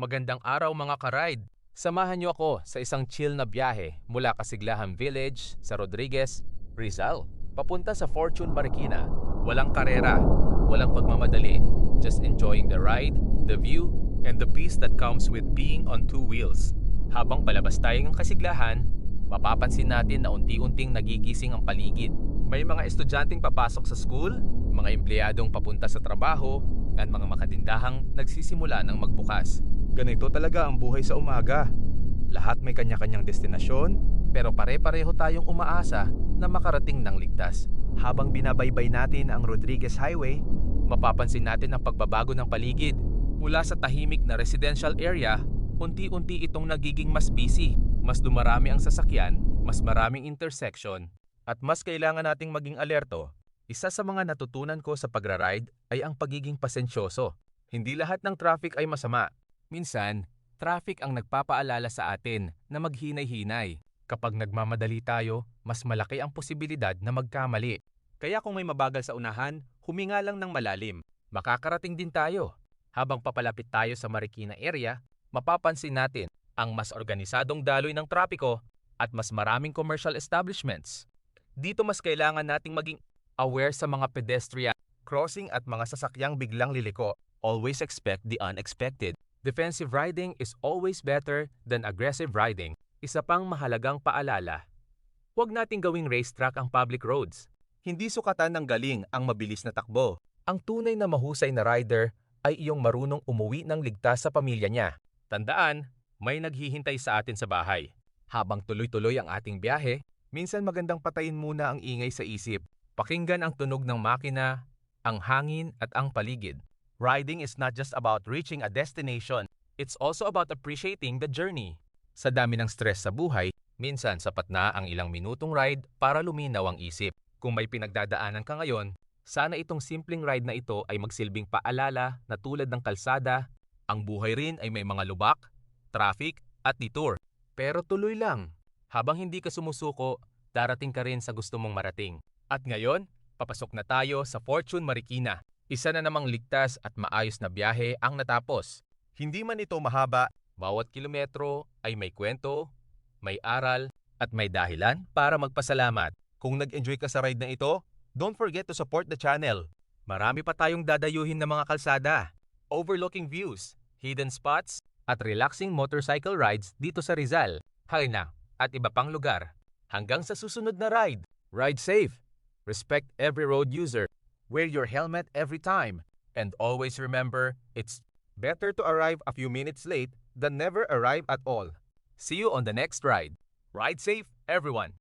Magandang araw mga ka-ride! Samahan niyo ako sa isang chill na biyahe mula Kasiglahan Village sa Rodriguez, Rizal, papunta sa Fortune Marikina. Walang karera, walang pagmamadali, just enjoying the ride, the view, and the peace that comes with being on two wheels. Habang palabas tayo ng Kasiglahan, mapapansin natin na unti-unting nagigising ang paligid. May mga estudyanteng papasok sa school, mga empleyadong papunta sa trabaho, at mga makatindahang nagsisimula ng magbukas. Ganito talaga ang buhay sa umaga. Lahat may kanya-kanyang destinasyon, Pero pare-pareho tayong umaasa na makarating ng ligtas. habang binabaybay natin ang Rodriguez Highway, Mapapansin natin ang pagbabago ng paligid. Mula sa tahimik na residential area, unti-unti itong nagiging mas busy. Mas dumarami ang sasakyan, mas maraming intersection, at mas kailangan nating maging alerto. Isa sa mga natutunan ko sa pagra-ride ay ang pagiging pasensyoso. Hindi lahat ng traffic ay masama. Minsan, traffic ang nagpapaalala sa atin na maghinay-hinay. Kapag nagmamadali tayo, mas malaki ang posibilidad na magkamali. kaya kung may mabagal sa unahan, huminga lang ng malalim. Makakarating din tayo. Habang papalapit tayo sa Marikina area, mapapansin natin ang mas organisadong daloy ng trapiko at mas maraming commercial establishments. Dito mas kailangan nating maging aware sa mga pedestrian crossing at mga sasakyang biglang liliko. Always expect the unexpected. Defensive riding is always better than aggressive riding. Isa pang mahalagang paalala, huwag nating gawing racetrack ang public roads. Hindi sukatan ng galing ang mabilis na takbo. Ang tunay na mahusay na rider ay iyong marunong umuwi ng ligtas sa pamilya niya. Tandaan, may naghihintay sa atin sa bahay. Habang tuloy-tuloy ang ating biyahe, Minsan magandang patayin muna ang ingay sa isip. pakinggan ang tunog ng makina, ang hangin at ang paligid. Riding is not just about reaching a destination. It's also about appreciating the journey. Sa dami ng stress sa buhay, minsan sapat na ang ilang minutong ride para luminaw ang isip. Kung may pinagdadaanan ka ngayon, sana itong simpleng ride na ito ay magsilbing paalala na tulad ng kalsada, ang buhay rin ay may mga lubak, traffic at detour. Pero tuloy lang. Habang hindi ka sumusuko, darating ka rin sa gusto mong marating. At ngayon, papasok na tayo sa Fortune Marikina. Isa na namang ligtas at maayos na biyahe ang natapos. Hindi man ito mahaba, Bawat kilometro ay may kwento, may aral, at may dahilan para magpasalamat. kung nag-enjoy ka sa ride na ito, don't forget to support the channel. Marami pa tayong dadayuhin na mga kalsada, overlooking views, hidden spots, at relaxing motorcycle rides dito sa Rizal, Halina, at iba pang lugar. Hanggang sa susunod na ride, ride safe, respect every road user, wear your helmet every time, and always remember it's Better to arrive a few minutes late than never arrive at all. see you on the next ride. Ride safe, everyone!